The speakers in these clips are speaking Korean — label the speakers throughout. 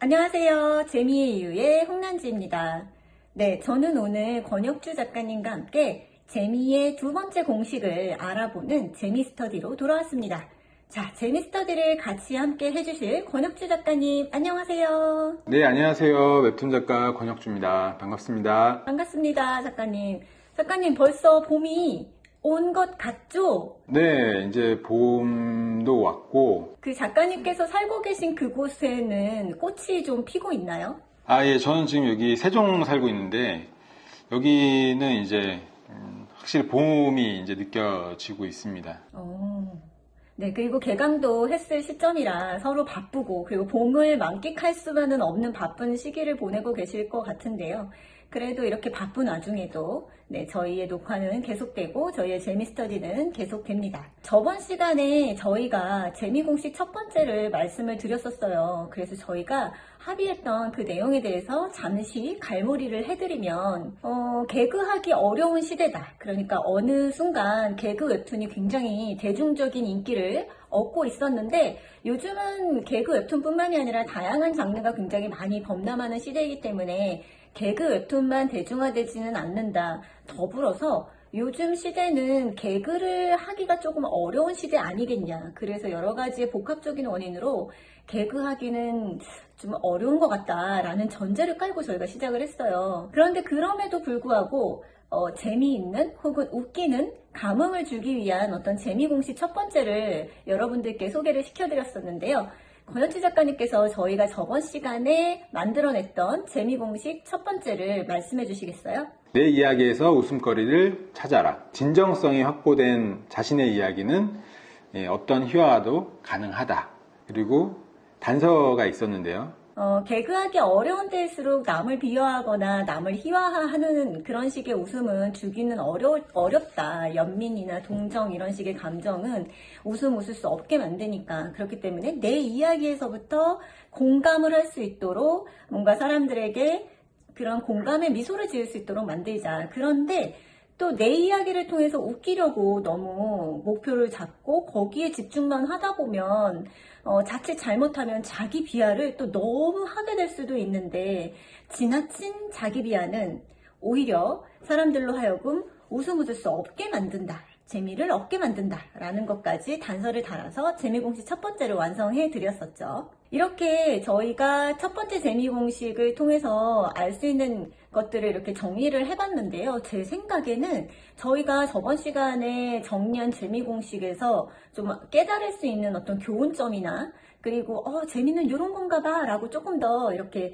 Speaker 1: 안녕하세요. 재미의 이유의 홍란지입니다. 네, 저는 오늘 권혁주 작가님과 함께 재미의 두 번째 공식을 알아보는 재미스터디로 돌아왔습니다. 자, 재미스터디를 같이 함께 해주실 권혁주 작가님, 안녕하세요.
Speaker 2: 네, 안녕하세요. 웹툰 작가 권혁주입니다. 반갑습니다.
Speaker 1: 반갑습니다, 작가님. 작가님, 벌써 봄이 온 것 같죠?
Speaker 2: 네, 이제 봄도 왔고,
Speaker 1: 그 작가님께서 살고 계신 그곳에는 꽃이 좀 피고 있나요?
Speaker 2: 예, 저는 지금 여기 세종 살고 있는데, 여기는 이제, 확실히 봄이 이제 느껴지고 있습니다.
Speaker 1: 네, 그리고 개강도 했을 시점이라 서로 바쁘고, 그리고 봄을 만끽할 수만은 없는 바쁜 시기를 보내고 계실 것 같은데요. 그래도 이렇게 바쁜 와중에도 네, 저희의 녹화는 계속되고 저희의 재미스터디는 계속됩니다. 저번 시간에 저희가 재미공식 첫 번째를 말씀을 드렸었어요. 그래서 저희가 합의했던 그 내용에 대해서 잠시 갈무리를 해드리면 개그하기 어려운 시대다. 그러니까 어느 순간 개그 웹툰이 굉장히 대중적인 인기를 얻고 있었는데 요즘은 개그 웹툰뿐만이 아니라 다양한 장르가 굉장히 많이 범람하는 시대이기 때문에 개그 웹툰만 대중화되지는 않는다. 더불어서 요즘 시대는 개그를 하기가 조금 어려운 시대 아니겠냐. 그래서 여러 가지의 복합적인 원인으로 개그하기는 좀 어려운 것 같다라는 전제를 깔고 저희가 시작을 했어요. 그런데 그럼에도 불구하고 재미있는 혹은 웃기는 감흥을 주기 위한 어떤 재미공식 첫 번째를 여러분들께 소개를 시켜드렸었는데요. 권혁주 작가님께서 저희가 저번 시간에 만들어냈던 재미공식 첫 번째를 말씀해 주시겠어요?
Speaker 2: 내 이야기에서 웃음거리를 찾아라. 진정성이 확보된 자신의 이야기는 어떤 희화화도 가능하다. 그리고 단서가 있었는데요.
Speaker 1: 개그하기 어려운 때일수록 남을 비하하거나 남을 희화화하는 그런 식의 웃음은 주기는 어렵다. 연민이나 동정 이런 식의 감정은 웃을 수 없게 만드니까. 그렇기 때문에 내 이야기에서부터 공감을 할 수 있도록 뭔가 사람들에게 그런 공감의 미소를 지을 수 있도록 만들자. 그런데 또 내 이야기를 통해서 웃기려고 너무 목표를 잡고 거기에 집중만 하다 보면 자칫 잘못하면 자기 비하를 또 너무 하게 될 수도 있는데 지나친 자기 비하는 오히려 사람들로 하여금 웃을 수 없게 만든다. 재미를 얻게 만든다 라는 것까지 단서를 달아서 재미공식 첫 번째를 완성해 드렸었죠. 이렇게 저희가 첫 번째 재미공식을 통해서 알 수 있는 것들을 이렇게 정리를 해봤는데요. 제 생각에는 저희가 저번 시간에 정리한 재미공식에서 좀 깨달을 수 있는 어떤 교훈점이나 그리고 재미는 이런 건가 봐 라고 조금 더 이렇게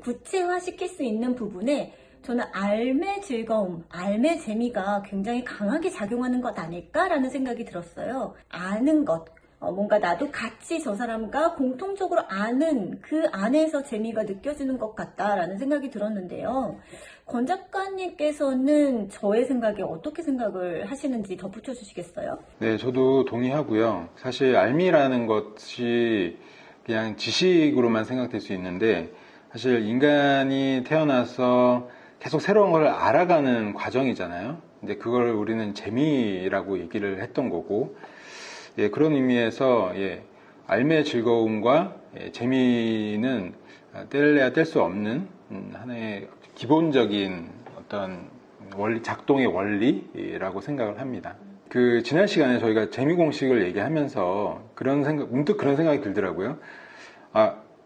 Speaker 1: 구체화 시킬 수 있는 부분에 저는 알매 즐거움, 알매 재미가 굉장히 강하게 작용하는 것 아닐까라는 생각이 들었어요. 아는 것, 뭔가 나도 같이 저 사람과 공통적으로 아는 그 안에서 재미가 느껴지는 것 같다라는 생각이 들었는데요. 권 작가님께서는 저의 생각에 어떻게 생각을 하시는지 덧붙여 주시겠어요?
Speaker 2: 네, 저도 동의하고요. 사실 알미라는 것이 그냥 지식으로만 생각될 수 있는데 사실 인간이 태어나서 계속 새로운 걸 알아가는 과정이잖아요. 근데 그걸 우리는 재미라고 얘기를 했던 거고, 그런 의미에서 알매의 즐거움과 재미는 뗄래야 뗄 수 없는 하나의 기본적인 어떤 작동의 원리라고 생각을 합니다. 지난 시간에 저희가 재미 공식을 얘기하면서 문득 그런 생각이 들더라고요.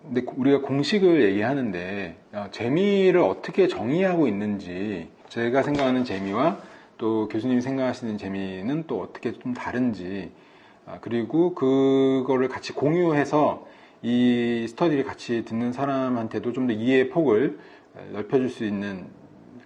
Speaker 2: 근데 우리가 공식을 얘기하는데 재미를 어떻게 정의하고 있는지, 제가 생각하는 재미와 또 교수님이 생각하시는 재미는 또 어떻게 좀 다른지, 그리고 그거를 같이 공유해서 이 스터디를 같이 듣는 사람한테도 좀 더 이해의 폭을 넓혀줄 수 있는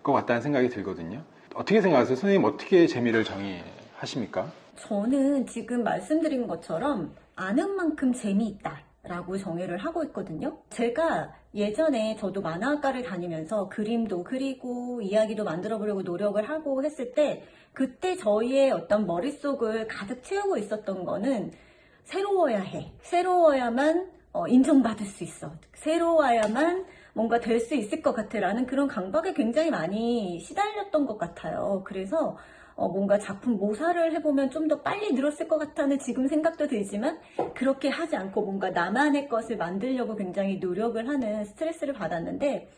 Speaker 2: 것 같다는 생각이 들거든요. 어떻게 생각하세요? 선생님 어떻게 재미를 정의하십니까?
Speaker 1: 저는 지금 말씀드린 것처럼 아는 만큼 재미있다 라고 정의를 하고 있거든요. 제가 예전에 저도 만화학과를 다니면서 그림도 그리고 이야기도 만들어 보려고 노력을 하고 했을 때 그때 저희의 어떤 머릿속을 가득 채우고 있었던 거는 새로워야 해. 새로워야만 인정받을 수 있어. 새로워야만 뭔가 될 수 있을 것 같아 라는 그런 강박에 굉장히 많이 시달렸던 것 같아요. 그래서 뭔가 작품 모사를 해보면 좀 더 빨리 늘었을 것 같다는 지금 생각도 들지만 그렇게 하지 않고 뭔가 나만의 것을 만들려고 굉장히 노력을 하는 스트레스를 받았는데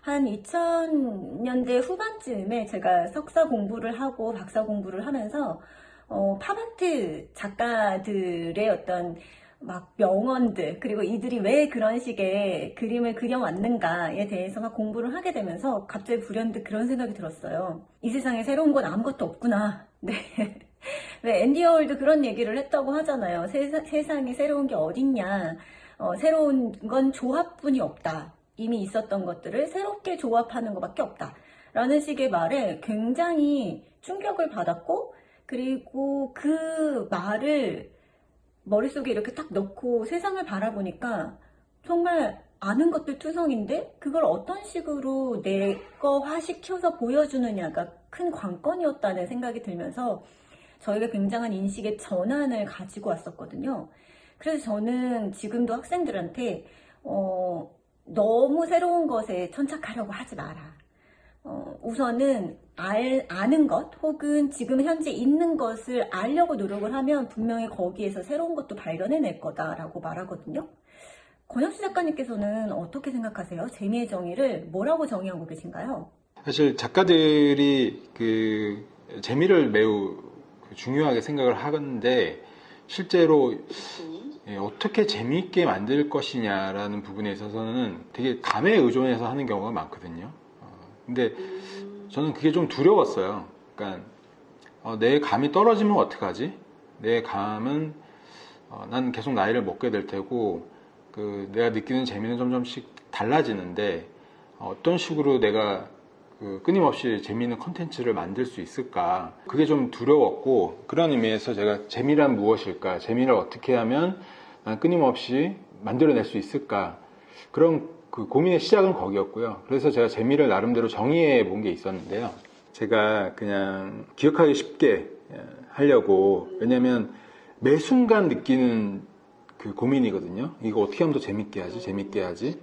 Speaker 1: 한 2000년대 후반쯤에 제가 석사 공부를 하고 박사 공부를 하면서 팝아트 작가들의 어떤 막 명언들 그리고 이들이 왜 그런 식의 그림을 그려왔는가에 대해서 막 공부를 하게 되면서 갑자기 불현듯 그런 생각이 들었어요. 이 세상에 새로운 건 아무것도 없구나. 네. 왜 앤디 워홀도 그런 얘기를 했다고 하잖아요. 세상에 새로운 게 어딨냐. 새로운 건 조합뿐이 없다. 이미 있었던 것들을 새롭게 조합하는 것밖에 없다. 라는 식의 말에 굉장히 충격을 받았고 그리고 그 말을 머릿속에 이렇게 딱 넣고 세상을 바라보니까 정말 아는 것들 투성인데 그걸 어떤 식으로 내 거화시켜서 보여주느냐가 큰 관건이었다는 생각이 들면서 저희가 굉장한 인식의 전환을 가지고 왔었거든요. 그래서 저는 지금도 학생들한테 너무 새로운 것에 천착하려고 하지 마라. 우선은 아는 것 혹은 지금 현재 있는 것을 알려고 노력을 하면 분명히 거기에서 새로운 것도 발견해낼 거다라고 말하거든요. 권혁수 작가님께서는 어떻게 생각하세요? 재미의 정의를 뭐라고 정의하고 계신가요?
Speaker 2: 사실 작가들이 그 재미를 매우 중요하게 생각을 하는데 실제로 어떻게 재미있게 만들 것이냐라는 부분에 있어서는 되게 감에 의존해서 하는 경우가 많거든요. 근데 저는 그게 좀 두려웠어요. 그러니까 내 감이 떨어지면 어떡하지? 내 감은 난 계속 나이를 먹게 될 테고 내가 느끼는 재미는 점점씩 달라지는데 어떤 식으로 내가 끊임없이 재미있는 컨텐츠를 만들 수 있을까? 그게 좀 두려웠고 그런 의미에서 제가 재미란 무엇일까? 재미를 어떻게 하면 난 끊임없이 만들어낼 수 있을까? 그런 그 고민의 시작은 거기였고요. 그래서 제가 재미를 나름대로 정의해 본 게 있었는데요. 제가 그냥 기억하기 쉽게 하려고 왜냐면 매 순간 느끼는 그 고민이거든요. 이거 어떻게 하면 더 재밌게 하지?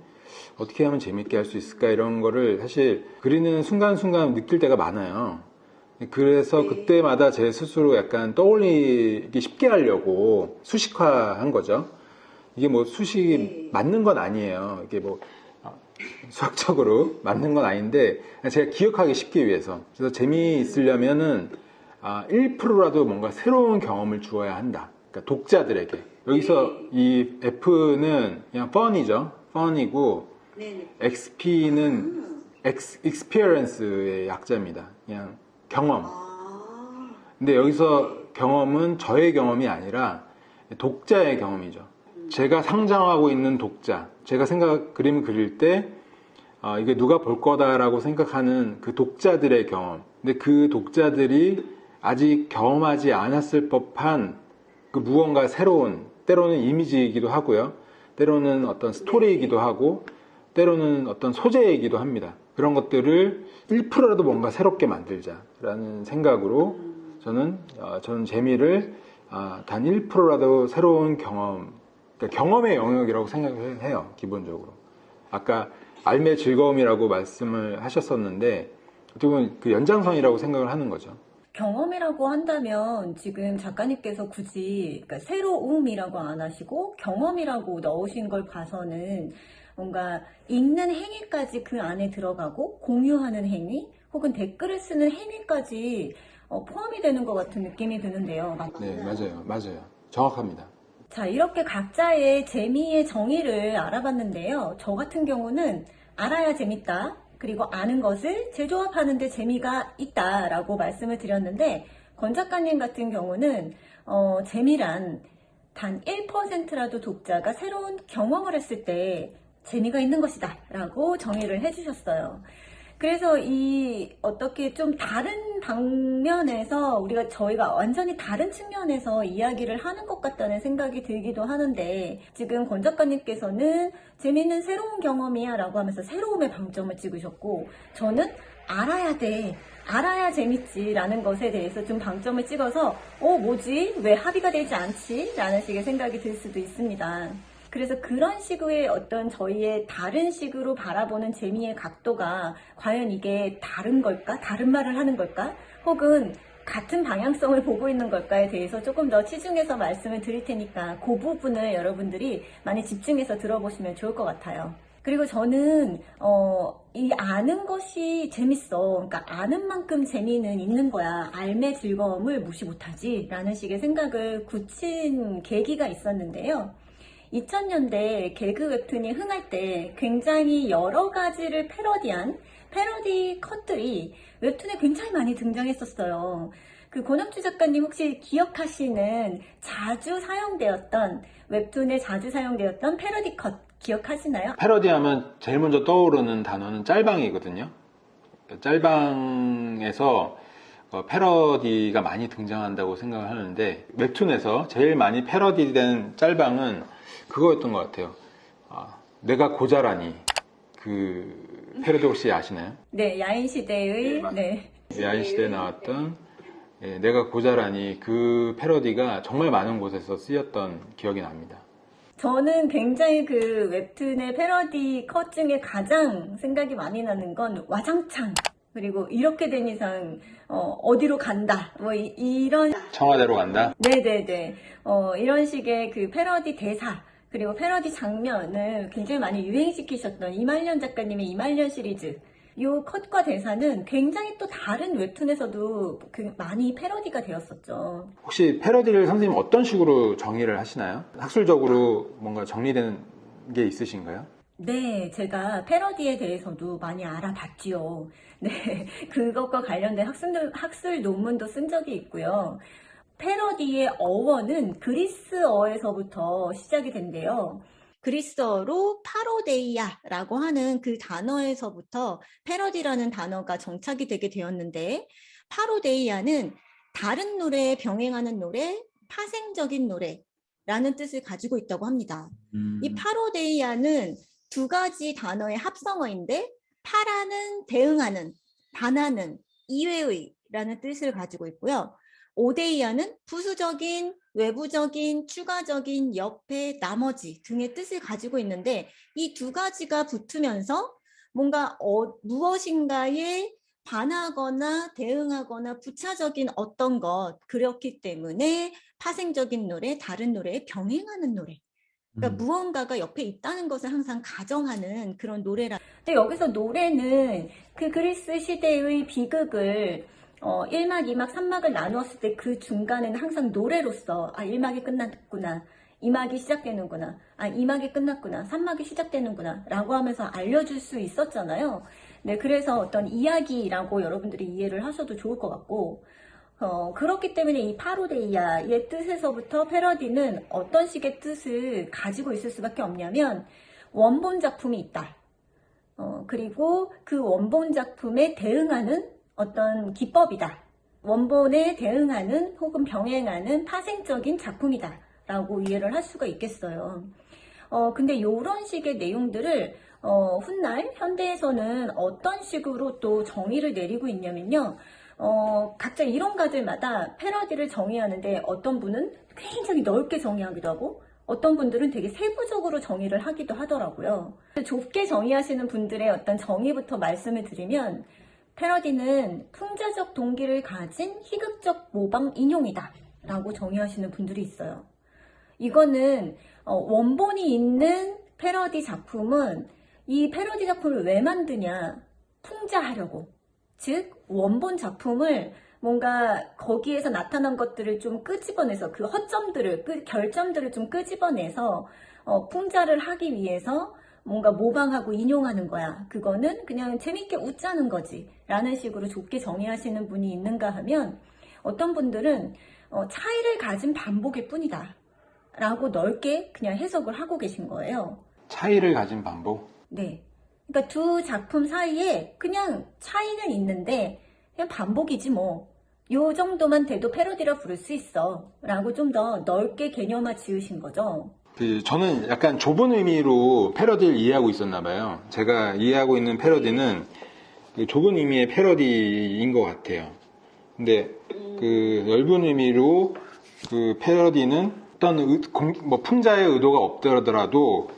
Speaker 2: 어떻게 하면 재밌게 할 수 있을까? 이런 거를 사실 그리는 순간순간 느낄 때가 많아요. 그래서 그때마다 제 스스로 약간 떠올리기 쉽게 하려고 수식화한 거죠. 이게 뭐 수식이 맞는 건 아니에요. 이게 뭐 수학적으로 맞는 건 아닌데 제가 기억하기 쉽게 위해서. 그래서 재미있으려면은 1%라도 뭔가 새로운 경험을 주어야 한다. 그러니까 독자들에게. 여기서 이 F는 그냥 fun이죠. fun이고 XP는 experience의 약자입니다. 그냥 경험. 근데 여기서 경험은 저의 경험이 아니라 독자의 경험이죠. 제가 상상하고 있는 독자, 제가 그림을 그릴 때 이게 누가 볼 거다라고 생각하는 그 독자들의 경험. 근데 그 독자들이 아직 경험하지 않았을 법한 그 무언가 새로운, 때로는 이미지이기도 하고요. 때로는 어떤 스토리이기도 하고, 때로는 어떤 소재이기도 합니다. 그런 것들을 1%라도 뭔가 새롭게 만들자라는 생각으로 저는 재미를 단 1%라도 새로운 경험, 그러니까 경험의 영역이라고 생각을 해요. 기본적으로. 아까 삶의 즐거움이라고 말씀을 하셨었는데 어떻게 보면 그 연장선이라고 생각을 하는 거죠.
Speaker 1: 경험이라고 한다면 지금 작가님께서 굳이 그러니까 새로움이라고 안 하시고 경험이라고 넣으신 걸 봐서는 뭔가 읽는 행위까지 그 안에 들어가고 공유하는 행위 혹은 댓글을 쓰는 행위까지 포함이 되는 것 같은 느낌이 드는데요.
Speaker 2: 네, 맞아요. 정확합니다.
Speaker 1: 자, 이렇게 각자의 재미의 정의를 알아봤는데요. 저 같은 경우는 알아야 재밌다. 그리고 아는 것을 재조합하는 데 재미가 있다라고 말씀을 드렸는데 권 작가님 같은 경우는 재미란 단 1%라도 독자가 새로운 경험을 했을 때 재미가 있는 것이다 라고 정의를 해주셨어요. 그래서 어떻게 좀 다른 방면에서 저희가 완전히 다른 측면에서 이야기를 하는 것 같다는 생각이 들기도 하는데 지금 권 작가님께서는 재미있는 새로운 경험이야 라고 하면서 새로움에 방점을 찍으셨고 저는 알아야 돼. 알아야 재밌지 라는 것에 대해서 좀 방점을 찍어서 뭐지? 왜 합의가 되지 않지? 라는 식의 생각이 들 수도 있습니다. 그래서 그런 식의 어떤 저희의 다른 식으로 바라보는 재미의 각도가 과연 이게 다른 걸까? 다른 말을 하는 걸까? 혹은 같은 방향성을 보고 있는 걸까에 대해서 조금 더 치중해서 말씀을 드릴 테니까 그 부분을 여러분들이 많이 집중해서 들어보시면 좋을 것 같아요. 그리고 저는 이 아는 것이 재밌어. 그러니까 아는 만큼 재미는 있는 거야. 알매 즐거움을 무시 못하지 라는 식의 생각을 굳힌 계기가 있었는데요. 2000년대 개그 웹툰이 흥할 때 굉장히 여러 가지를 패러디한 패러디 컷들이 웹툰에 굉장히 많이 등장했었어요. 그 권영주 작가님 혹시 기억하시는 자주 사용되었던 웹툰에 자주 사용되었던 패러디 컷 기억하시나요?
Speaker 2: 패러디하면 제일 먼저 떠오르는 단어는 짤방이거든요. 짤방에서 패러디가 많이 등장한다고 생각을 하는데 웹툰에서 제일 많이 패러디된 짤방은 그거였던 것 같아요. 내가 고자라니. 그 패러디 혹시 아시나요?
Speaker 1: 네, 야인시대의 네.
Speaker 2: 야인시대에 나왔던 내가 고자라니, 그 패러디가 정말 많은 곳에서 쓰였던 기억이 납니다.
Speaker 1: 저는 굉장히 그 웹툰의 패러디 컷 중에 가장 생각이 많이 나는 건 와장창, 그리고 이렇게 된 이상 어디로 간다, 뭐 이런
Speaker 2: 청와대로 간다?
Speaker 1: 네네네 이런 식의 그 패러디 대사 그리고 패러디 장면을 굉장히 많이 유행시키셨던 이말년 작가님의 이말년 시리즈, 요 컷과 대사는 굉장히 또 다른 웹툰에서도 많이 패러디가 되었었죠.
Speaker 2: 혹시 패러디를 선생님 어떤 식으로 정의를 하시나요? 학술적으로 뭔가 정리된 게 있으신가요?
Speaker 1: 네, 제가 패러디에 대해서도 많이 알아봤지요. 네, 그것과 관련된 학술 논문도 쓴 적이 있고요. 패러디의 어원은 그리스어에서부터 시작이 된대요. 그리스어로 파로데이아라고 하는 그 단어에서부터 패러디라는 단어가 정착이 되게 되었는데, 파로데이아는 다른 노래에 병행하는 노래, 파생적인 노래라는 뜻을 가지고 있다고 합니다. 이 파로데이아는 두 가지 단어의 합성어인데, 파라는 대응하는, 반하는, 이외의라는 뜻을 가지고 있고요. 오데이아는 부수적인, 외부적인, 추가적인, 옆에, 나머지 등의 뜻을 가지고 있는데, 이 두 가지가 붙으면서 뭔가 무엇인가에 반하거나 대응하거나 부차적인 어떤 것, 그렇기 때문에 파생적인 노래, 다른 노래에 병행하는 노래, 그러니까 무언가가 옆에 있다는 것을 항상 가정하는 그런 노래라. 근데 여기서 노래는 그 그리스 시대의 비극을 1막, 2막, 3막을 나누었을 때 그 중간에는 항상 노래로서 1막이 끝났구나, 2막이 시작되는구나, 2막이 끝났구나, 3막이 시작되는구나 라고 하면서 알려줄 수 있었잖아요. 네, 그래서 어떤 이야기라고 여러분들이 이해를 하셔도 좋을 것 같고, 그렇기 때문에 이 파로데이아의 뜻에서부터 패러디는 어떤 식의 뜻을 가지고 있을 수밖에 없냐면, 원본 작품이 있다. 그리고 그 원본 작품에 대응하는 어떤 기법이다. 원본에 대응하는 혹은 병행하는 파생적인 작품이다 라고 이해를 할 수가 있겠어요. 근데 이런 식의 내용들을 훗날 현대에서는 어떤 식으로 또 정의를 내리고 있냐면요. 각자 이론가들마다 패러디를 정의하는데 어떤 분은 굉장히 넓게 정의하기도 하고 어떤 분들은 되게 세부적으로 정의를 하기도 하더라고요. 좁게 정의하시는 분들의 어떤 정의부터 말씀을 드리면, 패러디는 풍자적 동기를 가진 희극적 모방 인용이다 라고 정의하시는 분들이 있어요. 이거는 원본이 있는 패러디 작품은 이 패러디 작품을 왜 만드냐, 풍자하려고. 즉 원본 작품을 뭔가 거기에서 나타난 것들을 좀 끄집어내서 그 허점들을, 결점들을 좀 끄집어내서 풍자를 하기 위해서 뭔가 모방하고 인용하는 거야. 그거는 그냥 재밌게 웃자는 거지 라는 식으로 좁게 정의하시는 분이 있는가 하면, 어떤 분들은 차이를 가진 반복일 뿐이다 라고 넓게 그냥 해석을 하고 계신 거예요.
Speaker 2: 차이를 가진 반복?
Speaker 1: 네. 그러니까 두 작품 사이에 그냥 차이는 있는데 그냥 반복이지 뭐, 요 정도만 돼도 패러디라 부를 수 있어 라고 좀 더 넓게 개념화 지으신 거죠.
Speaker 2: 저는 약간 좁은 의미로 패러디를 이해하고 있었나 봐요. 제가 이해하고 있는 패러디는 좁은 의미의 패러디인 것 같아요. 근데 그 넓은 의미로 그 패러디는 어떤 뭐 풍자의 의도가 없더라도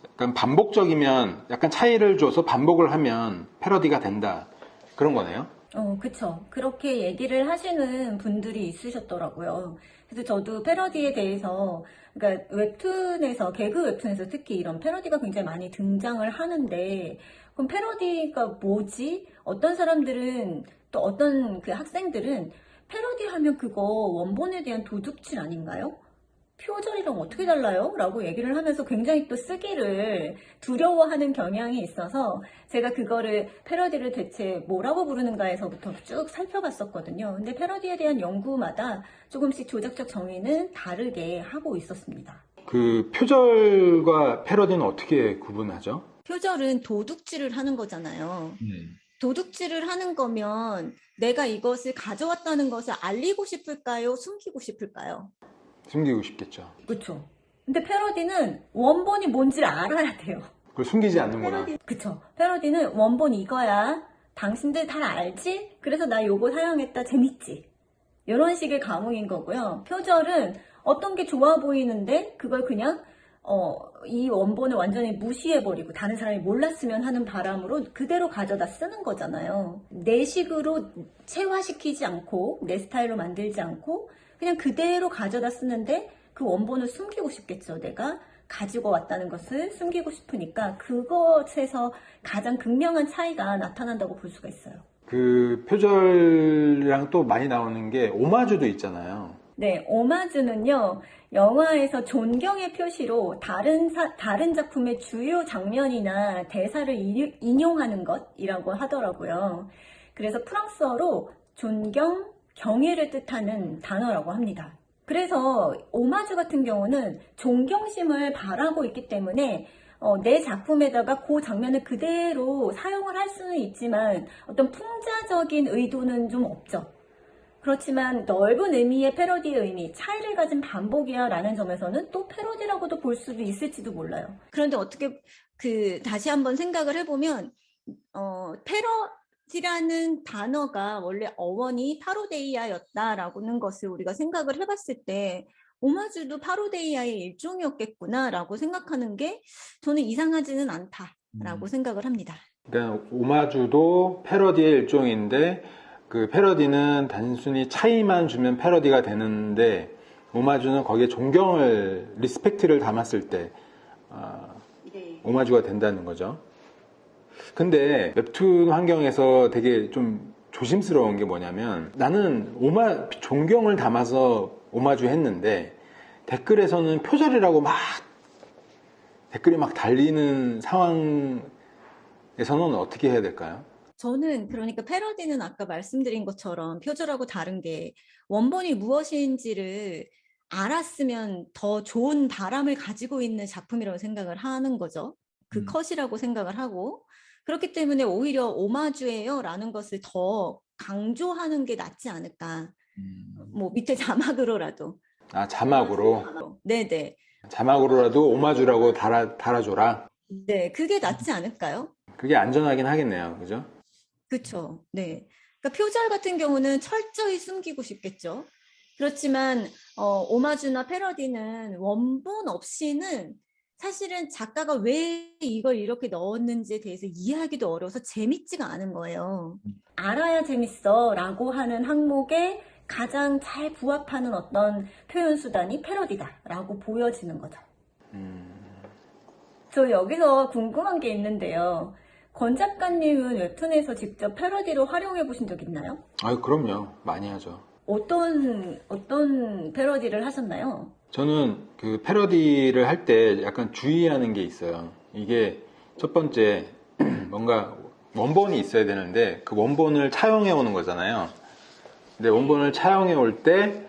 Speaker 2: 약간 반복적이면 약간 차이를 줘서 반복을 하면 패러디가 된다. 그런 거네요.
Speaker 1: 그쵸. 그렇게 얘기를 하시는 분들이 있으셨더라고요. 그래서 저도 패러디에 대해서, 그러니까 웹툰에서, 개그 웹툰에서 특히 이런 패러디가 굉장히 많이 등장을 하는데, 그럼 패러디가 뭐지? 어떤 사람들은, 또 어떤 그 학생들은 패러디 하면 그거 원본에 대한 도둑질 아닌가요? 표절이랑 어떻게 달라요? 라고 얘기를 하면서 굉장히 또 쓰기를 두려워하는 경향이 있어서 제가 그거를 패러디를 대체 뭐라고 부르는가에서부터 쭉 살펴봤었거든요. 근데 패러디에 대한 연구마다 조금씩 조작적 정의는 다르게 하고 있었습니다.
Speaker 2: 그 표절과 패러디는 어떻게 구분하죠?
Speaker 1: 표절은 도둑질을 하는 거잖아요. 도둑질을 하는 거면 내가 이것을 가져왔다는 것을 알리고 싶을까요? 숨기고 싶을까요?
Speaker 2: 숨기고 싶겠죠.
Speaker 1: 그쵸. 근데 패러디는 원본이 뭔지를 알아야 돼요.
Speaker 2: 그걸 숨기지 않는구나.
Speaker 1: 그쵸. 패러디는 원본 이거야. 당신들 다 알지? 그래서 나 요거 사용했다. 재밌지? 이런 식의 감흥인 거고요. 표절은 어떤 게 좋아 보이는데 그걸 그냥 이 원본을 완전히 무시해버리고 다른 사람이 몰랐으면 하는 바람으로 그대로 가져다 쓰는 거잖아요. 내 식으로 체화시키지 않고 내 스타일로 만들지 않고 그냥 그대로 가져다 쓰는데 그 원본을 숨기고 싶겠죠. 내가 가지고 왔다는 것을 숨기고 싶으니까 그것에서 가장 극명한 차이가 나타난다고 볼 수가 있어요.
Speaker 2: 그 표절이랑 또 많이 나오는 게 오마주도 있잖아요.
Speaker 1: 네, 오마주는요, 영화에서 존경의 표시로 다른 작품의 주요 장면이나 대사를 인용하는 것이라고 하더라고요. 그래서 프랑스어로 존경, 경애를 뜻하는 단어라고 합니다. 그래서 오마주 같은 경우는 존경심을 바라고 있기 때문에 내 작품에다가 그 장면을 그대로 사용을 할 수는 있지만 어떤 풍자적인 의도는 좀 없죠. 그렇지만 넓은 의미의 패러디의 의미, 차이를 가진 반복이야 라는 점에서는 또 패러디라고도 볼 수도 있을지도 몰라요. 그런데 어떻게 다시 한번 생각을 해보면 패러디라는 단어가 원래 어원이 파로데이아였다라는 것을 우리가 생각을 해봤을 때 오마주도 파로데이아의 일종이었겠구나라고 생각하는 게 저는 이상하지는 않다라고 생각을 합니다.
Speaker 2: 그러니까 오마주도 패러디의 일종인데 그 패러디는 단순히 차이만 주면 패러디가 되는데 오마주는 거기에 존경을, 리스펙트를 담았을 때
Speaker 1: 네.
Speaker 2: 오마주가 된다는 거죠. 근데 웹툰 환경에서 되게 좀 조심스러운 게 뭐냐면 나는 존경을 담아서 오마주 했는데 댓글에서는 표절이라고 댓글이 막 달리는 상황에서는 어떻게 해야 될까요?
Speaker 1: 저는 그러니까 패러디는 아까 말씀드린 것처럼 표절하고 다른 게 원본이 무엇인지를 알았으면 더 좋은 바람을 가지고 있는 작품이라고 생각을 하는 거죠. 그 컷이라고 생각을 하고 그렇기 때문에 오히려 오마주예요 라는 것을 더 강조하는 게 낫지 않을까. 뭐 밑에 자막으로라도.
Speaker 2: 자막으로?
Speaker 1: 네네.
Speaker 2: 자막으로라도 오마주라고 달아줘라?
Speaker 1: 네, 그게 낫지 않을까요?
Speaker 2: 그게 안전하긴 하겠네요. 그죠?
Speaker 1: 그렇죠. 네. 그러니까 표절 같은 경우는 철저히 숨기고 싶겠죠. 그렇지만 오마주나 패러디는 원본 없이는 사실은 작가가 왜 이걸 이렇게 넣었는지에 대해서 이해하기도 어려워서 재밌지가 않은 거예요. 알아야 재밌어 라고 하는 항목에 가장 잘 부합하는 어떤 표현 수단이 패러디다 라고 보여지는 거죠. 저 여기서 궁금한 게 있는데요. 권 작가님은 웹툰에서 직접 패러디로 활용해 보신 적 있나요?
Speaker 2: 그럼요. 많이 하죠.
Speaker 1: 어떤 패러디를 하셨나요?
Speaker 2: 저는 그 패러디를 할 때 약간 주의하는 게 있어요. 이게 첫 번째 뭔가 원본이 있어야 되는데 그 원본을 차용해 오는 거잖아요. 근데 원본을 차용해 올 때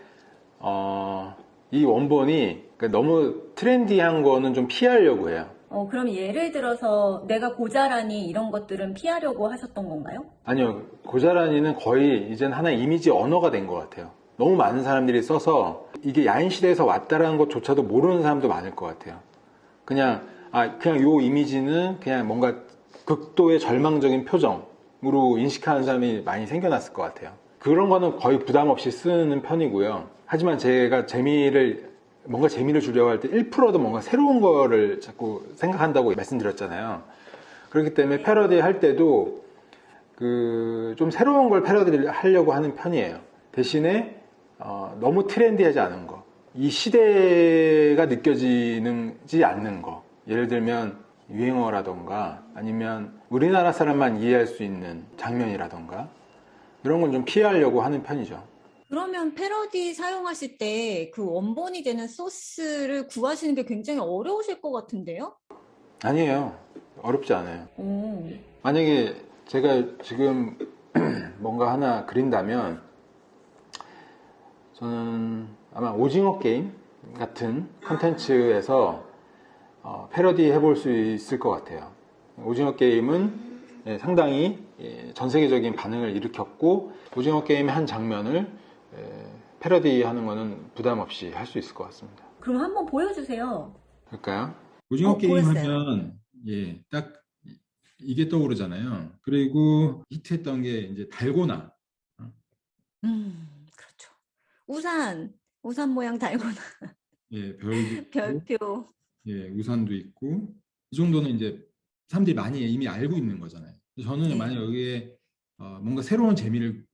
Speaker 2: 이 원본이 너무 트렌디한 거는 좀 피하려고 해요.
Speaker 1: 그럼 예를 들어서 내가 고자라니 이런 것들은 피하려고 하셨던 건가요?
Speaker 2: 아니요. 고자란이는 거의 이젠 하나의 이미지 언어가 된 것 같아요. 너무 많은 사람들이 써서 이게 야인 시대에서 왔다라는 것조차도 모르는 사람도 많을 것 같아요. 그냥 요 이미지는 그냥 뭔가 극도의 절망적인 표정으로 인식하는 사람이 많이 생겨났을 것 같아요. 그런 거는 거의 부담 없이 쓰는 편이고요. 하지만 제가 재미를 뭔가 재미를 주려고 할 때 1%도 뭔가 새로운 거를 자꾸 생각한다고 말씀드렸잖아요. 그렇기 때문에 패러디 할 때도 좀 새로운 걸 패러디를 하려고 하는 편이에요. 대신에 너무 트렌디하지 않은 거, 이 시대가 느껴지지 않는 거, 예를 들면 유행어라던가 아니면 우리나라 사람만 이해할 수 있는 장면이라던가 이런 건 좀 피하려고 하는 편이죠.
Speaker 1: 그러면 패러디 사용하실 때 그 원본이 되는 소스를 구하시는 게 굉장히 어려우실 것 같은데요?
Speaker 2: 아니에요. 어렵지 않아요.
Speaker 1: 오.
Speaker 2: 만약에 제가 지금 뭔가 하나 그린다면 저는 아마 오징어 게임 같은 컨텐츠에서 패러디 해볼 수 있을 것 같아요. 오징어 게임은 상당히 전 세계적인 반응을 일으켰고 오징어 게임의 한 장면을 패러디 하는 거는 부담 없이 할 수 있을 것 같습니다.
Speaker 1: 그럼 한번 보여주세요.
Speaker 2: 그럴까요?
Speaker 3: 오징어 게임
Speaker 1: 보였어요.
Speaker 3: 하면 딱 이게 떠오르잖아요. 그리고 히트했던 게 이제 달고나.
Speaker 1: 그렇죠. 우산 모양 달고나,
Speaker 3: 별도 있고,
Speaker 1: 별표.
Speaker 3: 우산도 있고. 이 정도는 이제 사람들이 많이 이미 알고 있는 거잖아요. 저는
Speaker 1: 네.
Speaker 3: 만약 여기에 뭔가 새로운 재미를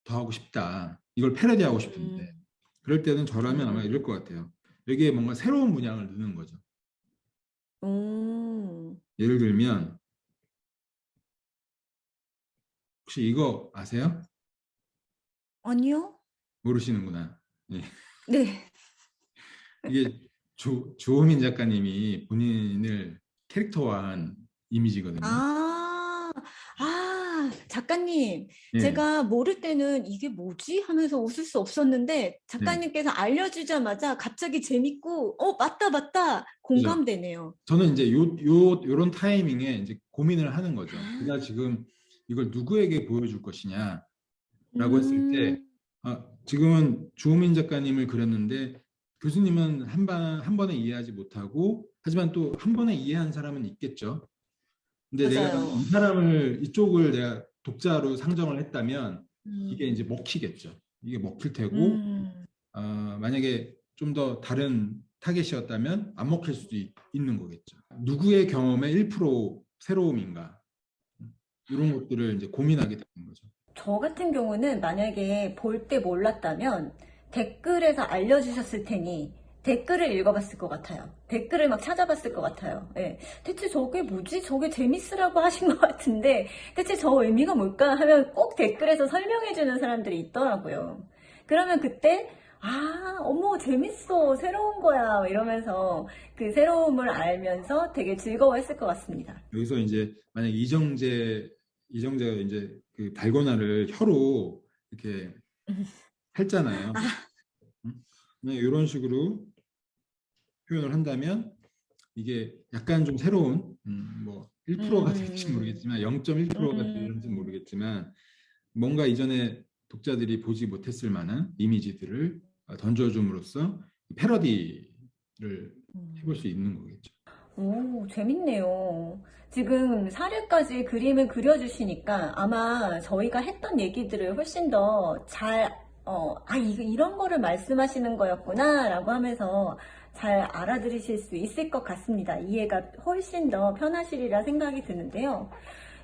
Speaker 3: 더하고 싶다. 이걸 패러디하고 싶은데 그럴 때는 저라면 아마 이럴 것 같아요. 여기에 뭔가 새로운 문양을 넣는 거죠. 예를 들면 혹시 이거 아세요?
Speaker 1: 아니요?
Speaker 3: 모르시는구나. 예.
Speaker 1: 네.
Speaker 3: 이게 조호민 작가님이 본인을 캐릭터화한 이미지거든요.
Speaker 1: 작가님,
Speaker 3: 예.
Speaker 1: 제가 모를 때는 이게 뭐지? 하면서 웃을 수 없었는데, 작가님께서 알려주자마자 갑자기 재밌고, 맞다, 공감되네요.
Speaker 3: 저는 이제 요런 타이밍에 이제 고민을 하는 거죠. 내가 지금 이걸 누구에게 보여줄 것이냐라고 했을 때, 지금은 조호민 작가님을 그렸는데, 교수님은 한 번에 이해하지 못하고, 하지만 또 한 번에 이해한 사람은 있겠죠. 근데
Speaker 1: 맞아요.
Speaker 3: 내가 이 사람을, 이쪽을 내가 독자로 상정을 했다면, 이게 이제 먹히겠죠. 이게 먹힐 테고, 만약에 좀 더 다른 타겟이었다면 안 먹힐 수도 있는 거겠죠. 누구의 경험의 1% 새로움인가, 이런 것들을 이제 고민하게 되는 거죠.
Speaker 1: 저 같은 경우는 만약에 볼 때 몰랐다면 댓글에서 알려주셨을 테니 댓글을 읽어봤을 것 같아요. 댓글을 막 찾아봤을 것 같아요. 예. 대체 저게 뭐지? 저게 재밌으라고 하신 것 같은데 대체 저 의미가 뭘까? 하면 꼭 댓글에서 설명해주는 사람들이 있더라고요. 그러면 그때 어머 재밌어, 새로운 거야 이러면서 그 새로움을 알면서 되게 즐거워했을 것 같습니다.
Speaker 3: 여기서 이제 만약 이정재가 이제 그 달고나를 혀로 이렇게 했잖아요. 이런 식으로 표현을 한다면 이게 약간 좀 새로운 뭐 1%가 될지 모르겠지만 0.1%가 될지 모르겠지만 뭔가 이전에 독자들이 보지 못했을 만한 이미지들을 던져줌으로써 패러디를 해볼 수 있는 거겠죠.
Speaker 1: 오, 재밌네요. 지금 사례까지 그림을 그려주시니까 아마 저희가 했던 얘기들을 훨씬 더 이런 거를 말씀하시는 거였구나 라고 하면서 잘 알아들으실 수 있을 것 같습니다. 이해가 훨씬 더 편하시리라 생각이 드는데요.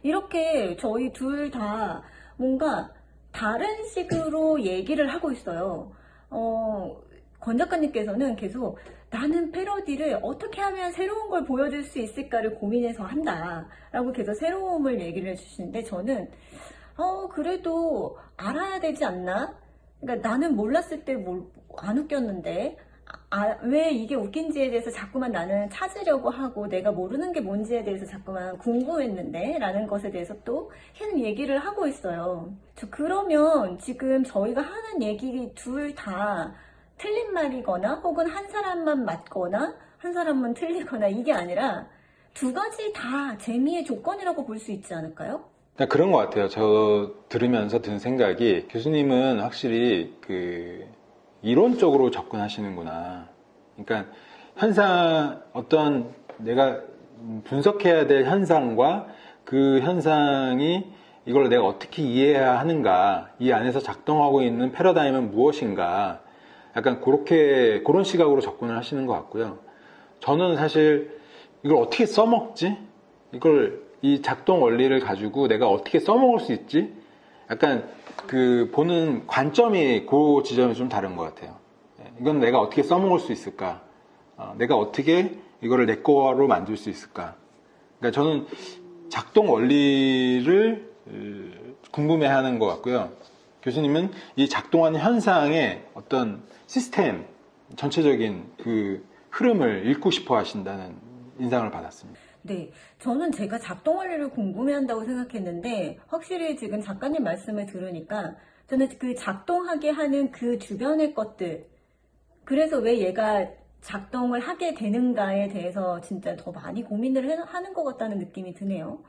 Speaker 1: 이렇게 저희 둘 다 뭔가 다른 식으로 얘기를 하고 있어요. 권 작가님께서는 계속 나는 패러디를 어떻게 하면 새로운 걸 보여줄 수 있을까를 고민해서 한다 라고 계속 새로움을 얘기를 해주시는데 저는 그래도 알아야 되지 않나? 그러니까 나는 몰랐을 때 안 웃겼는데 왜 이게 웃긴지에 대해서 자꾸만 나는 찾으려고 하고 내가 모르는 게 뭔지에 대해서 자꾸만 궁금했는데 라는 것에 대해서 또 계속 얘기를 하고 있어요. 그러면 지금 저희가 하는 얘기 둘 다 틀린 말이거나 혹은 한 사람만 맞거나 한 사람만 틀리거나 이게 아니라 두 가지 다 재미의 조건이라고 볼 수 있지 않을까요?
Speaker 2: 그런 것 같아요. 저 들으면서 든 생각이 교수님은 확실히 이론적으로 접근하시는구나. 그러니까 어떤 내가 분석해야 될 현상과 그 현상이 이걸 내가 어떻게 이해해야 하는가, 이 안에서 작동하고 있는 패러다임은 무엇인가, 약간 그런 시각으로 접근을 하시는 것 같고요. 저는 사실 이걸 어떻게 써먹지? 이 작동 원리를 가지고 내가 어떻게 써먹을 수 있지? 약간 그 보는 관점이 그 지점이 좀 다른 것 같아요. 이건 내가 어떻게 써먹을 수 있을까? 내가 어떻게 이거를 내 거로 만들 수 있을까? 그러니까 저는 작동 원리를 궁금해하는 것 같고요. 교수님은 이 작동하는 현상의 어떤 시스템, 전체적인 그 흐름을 읽고 싶어 하신다는 인상을 받았습니다.
Speaker 1: 네, 저는 제가 작동 원리를 궁금해한다고 생각했는데 확실히 지금 작가님 말씀을 들으니까 저는 그 작동하게 하는 그 주변의 것들, 그래서 왜 얘가 작동을 하게 되는가에 대해서 진짜 더 많이 고민을 하는 것 같다는 느낌이 드네요.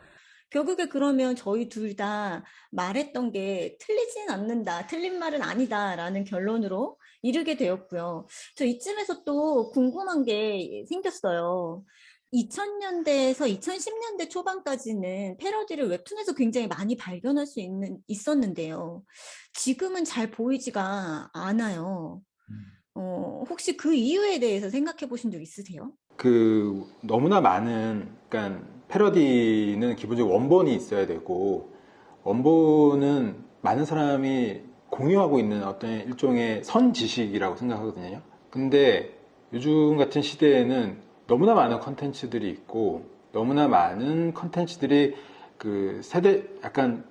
Speaker 1: 결국에 그러면 저희 둘 다 말했던 게 틀리진 않는다, 틀린 말은 아니다 라는 결론으로 이르게 되었고요. 저 이쯤에서 또 궁금한 게 생겼어요. 2000년대에서 2010년대 초반까지는 패러디를 웹툰에서 굉장히 많이 발견할 수 있었는데요. 지금은 잘 보이지가 않아요. 혹시 그 이유에 대해서 생각해 보신 적 있으세요?
Speaker 2: 너무나 많은, 그러니까 패러디는 기본적으로 원본이 있어야 되고, 원본은 많은 사람이 공유하고 있는 어떤 일종의 선지식이라고 생각하거든요. 근데 요즘 같은 시대에는 너무나 많은 컨텐츠들이 있고, 너무나 많은 컨텐츠들이 그 세대, 약간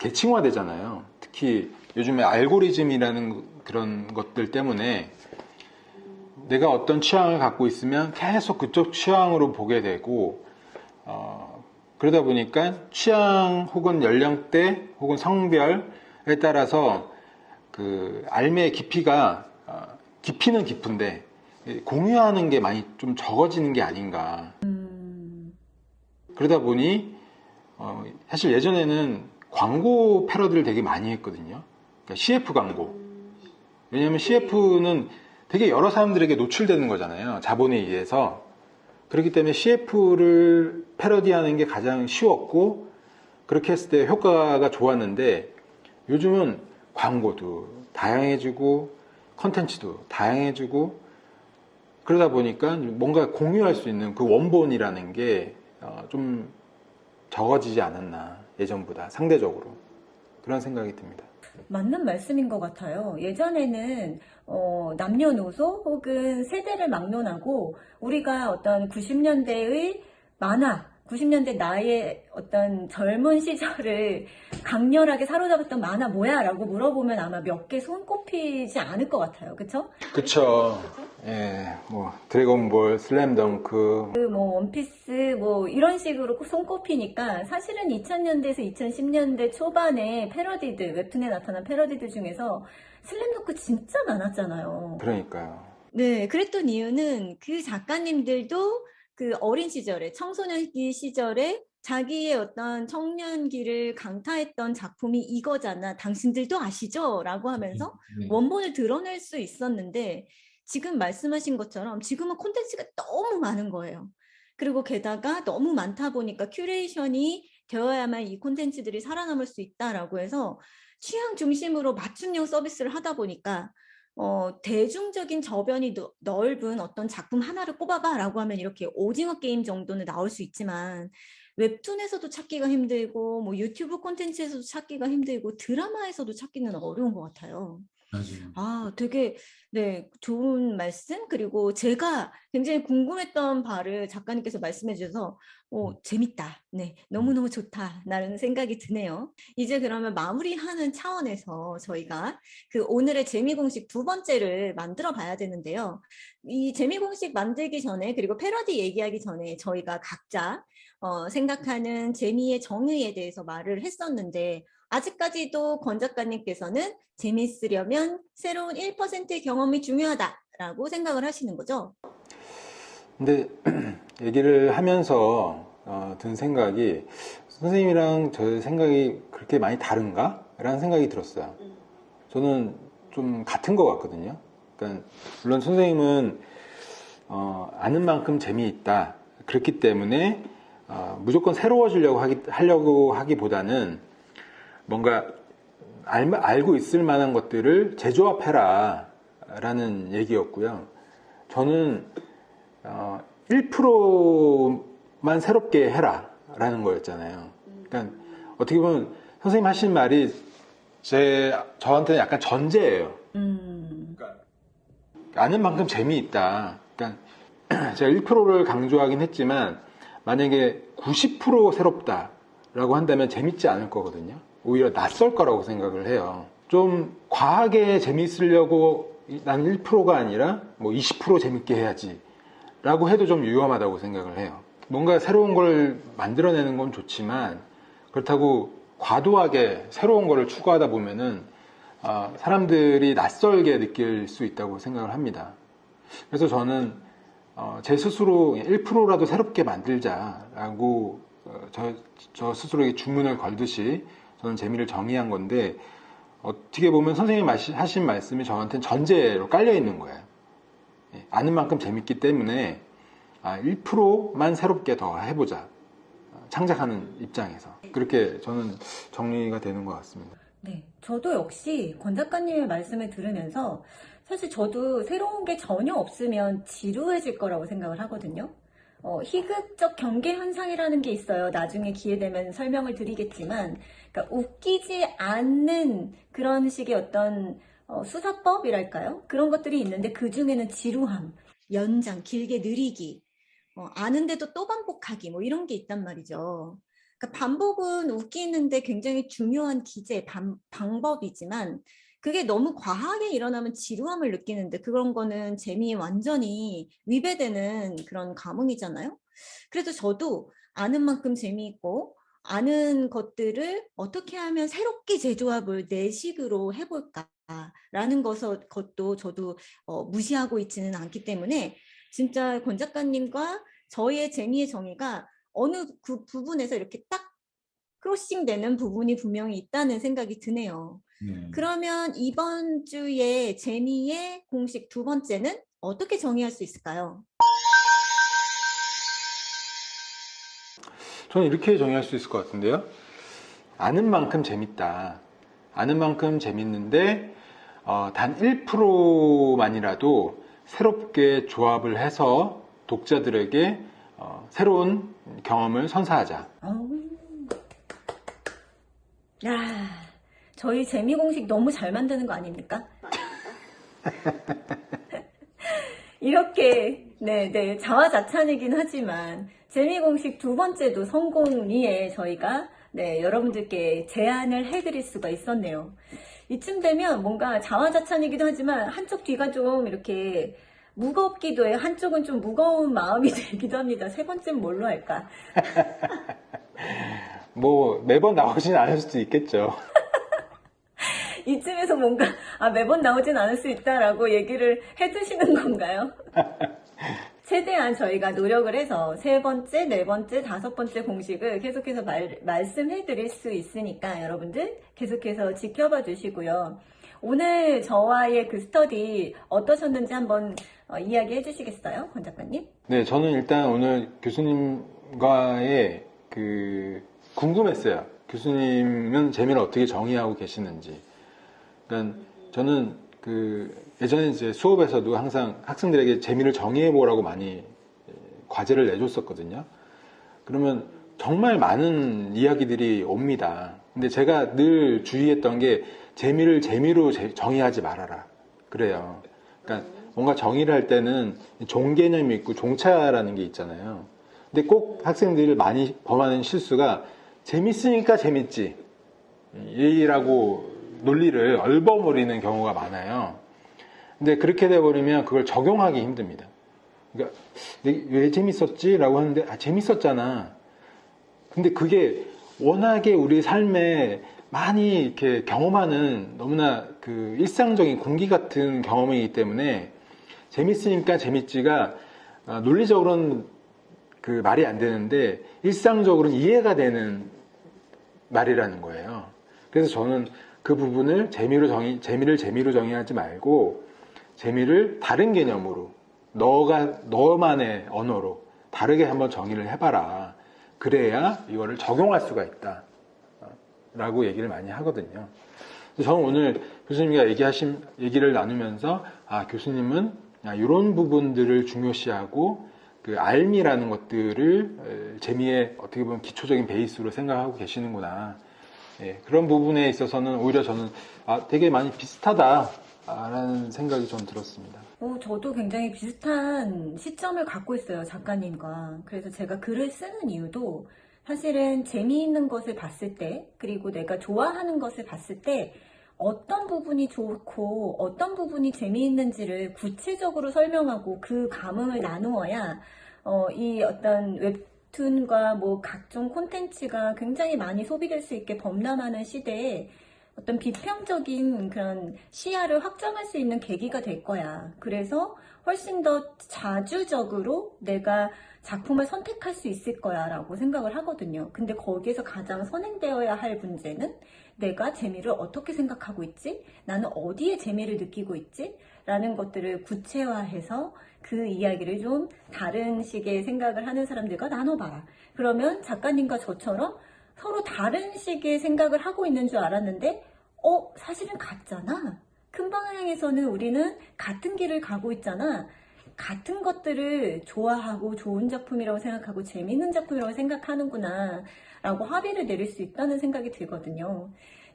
Speaker 2: 계층화되잖아요. 특히 요즘에 알고리즘이라는 그런 것들 때문에 내가 어떤 취향을 갖고 있으면 계속 그쪽 취향으로 보게 되고, 그러다 보니까 취향 혹은 연령대 혹은 성별에 따라서 그 알매의 깊이가 깊이는 깊은데 공유하는 게 많이 좀 적어지는 게 아닌가. 그러다 보니 사실 예전에는 광고 패러디를 되게 많이 했거든요. 그러니까 CF 광고. 왜냐하면 CF는 되게 여러 사람들에게 노출되는 거잖아요. 자본에 의해서. 그렇기 때문에 CF를 패러디하는 게 가장 쉬웠고, 그렇게 했을 때 효과가 좋았는데, 요즘은 광고도 다양해지고, 컨텐츠도 다양해지고, 그러다 보니까 뭔가 공유할 수 있는 그 원본이라는 게 좀 적어지지 않았나, 예전보다 상대적으로. 그런 생각이 듭니다.
Speaker 1: 맞는 말씀인 것 같아요. 예전에는 남녀노소 혹은 세대를 막론하고 우리가 어떤 90년대의 만화, 90년대 나의 어떤 젊은 시절을 강렬하게 사로잡았던 만화 뭐야? 라고 물어보면 아마 몇 개 손꼽히지 않을 것 같아요. 그쵸?
Speaker 2: 그쵸. 예, 뭐, 드래곤볼, 슬램덩크.
Speaker 1: 뭐 원피스 뭐 이런 식으로 손꼽히니까 사실은 2000년대에서 2010년대 초반에 패러디들, 웹툰에 나타난 패러디들 중에서 슬램덩크 진짜 많았잖아요.
Speaker 2: 그러니까요.
Speaker 1: 네, 그랬던 이유는 그 작가님들도 그 어린 시절에, 청소년기 시절에 자기의 어떤 청년기를 강타했던 작품이 이거잖아. 당신들도 아시죠? 라고 하면서
Speaker 3: 네.
Speaker 1: 원본을 드러낼 수 있었는데 지금 말씀하신 것처럼 지금은 콘텐츠가 너무 많은 거예요. 그리고 게다가 너무 많다 보니까 큐레이션이 되어야만 이 콘텐츠들이 살아남을 수 있다라고 해서 취향 중심으로 맞춤형 서비스를 하다 보니까 대중적인 저변이 넓은 어떤 작품 하나를 꼽아봐 라고 하면 이렇게 오징어 게임 정도는 나올 수 있지만 웹툰에서도 찾기가 힘들고 뭐 유튜브 콘텐츠에서도 찾기가 힘들고 드라마에서도 찾기는 어려운 것 같아요.
Speaker 3: 맞아요.
Speaker 1: 되게 네, 좋은 말씀 그리고 제가 굉장히 궁금했던 바를 작가님께서 말씀해 주셔서 재밌다. 네, 너무너무 좋다. 라는 생각이 드네요. 이제 그러면 마무리하는 차원에서 저희가 그 오늘의 재미공식 두 번째를 만들어 봐야 되는데요. 이 재미공식 만들기 전에 그리고 패러디 얘기하기 전에 저희가 각자 생각하는 재미의 정의에 대해서 말을 했었는데 아직까지도 권 작가님께서는 재밌으려면 새로운 1%의 경험이 중요하다라고 생각을 하시는 거죠?
Speaker 2: 근데 얘기를 하면서 든 생각이 선생님이랑 저의 생각이 그렇게 많이 다른가? 라는 생각이 들었어요. 저는 좀 같은 것 같거든요. 그러니까 물론 선생님은 아는 만큼 재미있다. 그렇기 때문에 무조건 새로워지려고 하려고 하기보다는 뭔가 알고 있을 만한 것들을 재조합해라 라는 얘기였고요. 저는 1%만 새롭게 해라 라는 거였잖아요. 그러니까 어떻게 보면 선생님 하신 말이 저한테는 약간 전제예요. 그러니까 아는 만큼 재미있다. 그러니까 제가 1%를 강조하긴 했지만 만약에 90% 새롭다라고 한다면 재밌지 않을 거거든요. 오히려 낯설 거라고 생각을 해요. 좀 과하게 재밌으려고 난 1%가 아니라 뭐 20% 재밌게 해야지 라고 해도 좀 위험하다고 생각을 해요. 뭔가 새로운 걸 만들어내는 건 좋지만 그렇다고 과도하게 새로운 거를 추구하다 보면은 사람들이 낯설게 느낄 수 있다고 생각을 합니다. 그래서 저는 제 스스로 1%라도 새롭게 만들자라고 저 스스로에게 주문을 걸듯이 저는 재미를 정의한 건데 어떻게 보면 선생님 하신 말씀이 저한테는 전제로 깔려 있는 거예요. 아는 만큼 재밌기 때문에 1%만 새롭게 더 해보자. 창작하는 입장에서. 그렇게 저는 정리가 되는 것 같습니다.
Speaker 1: 네, 저도 역시 권 작가님의 말씀을 들으면서 사실 저도 새로운 게 전혀 없으면 지루해질 거라고 생각을 하거든요. 희극적 경계 현상이라는 게 있어요. 나중에 기회 되면 설명을 드리겠지만, 그러니까 웃기지 않는 그런 식의 어떤 수사법이랄까요? 그런 것들이 있는데 그 중에는 지루함, 연장, 길게 느리기, 아는데도 또 반복하기, 뭐 이런 게 있단 말이죠. 그러니까 반복은 웃기는데 굉장히 중요한 기제, 방법이지만 그게 너무 과하게 일어나면 지루함을 느끼는데 그런 거는 재미에 완전히 위배되는 그런 감흥이잖아요. 그래서 저도 아는 만큼 재미있고 아는 것들을 어떻게 하면 새롭게 재조합을 내 식으로 해볼까라는 것도 저도 무시하고 있지는 않기 때문에 진짜 권 작가님과 저의 재미의 정의가 어느 그 부분에서 이렇게 딱 크로싱 되는 부분이 분명히 있다는 생각이 드네요.
Speaker 3: 네.
Speaker 1: 그러면 이번 주에 재미의 공식 두 번째는 어떻게 정의할 수 있을까요?
Speaker 2: 저는 이렇게 정의할 수 있을 것 같은데요. 아는 만큼 재밌다. 아는 만큼 재밌는데 단 1%만이라도 새롭게 조합을 해서 독자들에게 새로운 경험을 선사하자.
Speaker 1: 야, 저희 재미 공식 너무 잘 만드는 거 아닙니까? 이렇게 네, 자화자찬이긴 하지만 재미 공식 두 번째도 성공리에 저희가 여러분들께 제안을 해드릴 수가 있었네요. 이쯤 되면 뭔가 자화자찬이기도 하지만 한쪽 뒤가 좀 이렇게 무겁기도 해요. 한쪽은 좀 무거운 마음이 들기도 합니다. 세 번째는 뭘로 할까?
Speaker 2: 뭐 매번 나오진 않을 수도 있겠죠.
Speaker 1: 이쯤에서 뭔가 매번 나오진 않을 수 있다라고 얘기를 해주시는 건가요? 최대한 저희가 노력을 해서 세 번째, 네 번째, 다섯 번째 공식을 계속해서 말씀해 드릴 수 있으니까 여러분들 계속해서 지켜봐 주시고요. 오늘 저와의 그 스터디 어떠셨는지 한번 이야기해 주시겠어요? 권 작가님?
Speaker 2: 네, 저는 일단 오늘 교수님과의 궁금했어요. 교수님은 재미를 어떻게 정의하고 계시는지. 그러니까 저는 예전에 이제 수업에서도 항상 학생들에게 재미를 정의해보라고 많이 과제를 내줬었거든요. 그러면 정말 많은 이야기들이 옵니다. 근데 제가 늘 주의했던 게 재미를 재미로 정의하지 말아라. 그래요. 그러니까 뭔가 정의를 할 때는 종개념이 있고 종차라는 게 있잖아요. 근데 꼭 학생들이 많이 범하는 실수가 재밌으니까 재밌지. 이라고 논리를 얽어버리는 경우가 많아요. 근데 그렇게 돼버리면 그걸 적용하기 힘듭니다. 그러니까 왜 재밌었지? 라고 하는데 재밌었잖아. 근데 그게 워낙에 우리 삶에 많이 이렇게 경험하는 너무나 일상적인 공기 같은 경험이기 때문에 재밌으니까 재밌지가 논리적으로는 말이 안 되는데 일상적으로는 이해가 되는 말이라는 거예요. 그래서 저는 그 부분을 재미를 재미로 정의하지 말고 재미를 다른 개념으로 너만의 언어로 다르게 한번 정의를 해봐라. 그래야 이거를 적용할 수가 있다 라고 얘기를 많이 하거든요. 저는 오늘 교수님과 얘기를 나누면서 교수님은 이런 부분들을 중요시하고 그 알미라는 것들을 재미의 어떻게 보면 기초적인 베이스로 생각하고 계시는구나. 예, 그런 부분에 있어서는 오히려 저는 되게 많이 비슷하다라는 생각이 좀 들었습니다.
Speaker 1: 저도 굉장히 비슷한 시점을 갖고 있어요, 작가님과. 그래서 제가 글을 쓰는 이유도 사실은 재미있는 것을 봤을 때, 그리고 내가 좋아하는 것을 봤을 때 어떤 부분이 좋고 어떤 부분이 재미있는지를 구체적으로 설명하고 그 감흥을 나누어야 이 어떤 웹툰과 뭐 각종 콘텐츠가 굉장히 많이 소비될 수 있게 범람하는 시대에 어떤 비평적인 그런 시야를 확장할 수 있는 계기가 될 거야. 그래서 훨씬 더 자주적으로 내가 작품을 선택할 수 있을 거야 라고 생각을 하거든요. 근데 거기에서 가장 선행되어야 할 문제는 내가 재미를 어떻게 생각하고 있지? 나는 어디에 재미를 느끼고 있지? 라는 것들을 구체화해서 그 이야기를 좀 다른 식의 생각을 하는 사람들과 나눠봐라. 그러면 작가님과 저처럼 서로 다른 식의 생각을 하고 있는 줄 알았는데 사실은 같잖아. 큰 방향에서는 우리는 같은 길을 가고 있잖아. 같은 것들을 좋아하고 좋은 작품이라고 생각하고 재밌는 작품이라고 생각하는구나 라고 합의를 내릴 수 있다는 생각이 들거든요.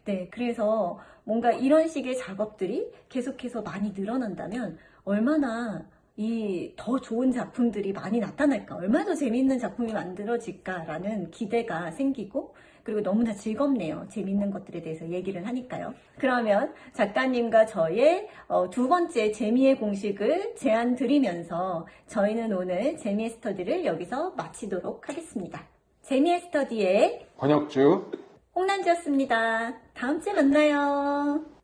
Speaker 1: 네, 그래서 뭔가 이런 식의 작업들이 계속해서 많이 늘어난다면 얼마나 이 더 좋은 작품들이 많이 나타날까, 얼마나 더 재미있는 작품이 만들어질까라는 기대가 생기고, 그리고 너무나 즐겁네요. 재미있는 것들에 대해서 얘기를 하니까요. 그러면 작가님과 저의 두 번째 재미의 공식을 제안 드리면서 저희는 오늘 재미의 스터디를 여기서 마치도록 하겠습니다. 재미의 스터디의
Speaker 2: 권혁주
Speaker 1: 홍난지였습니다. 다음 주에 만나요.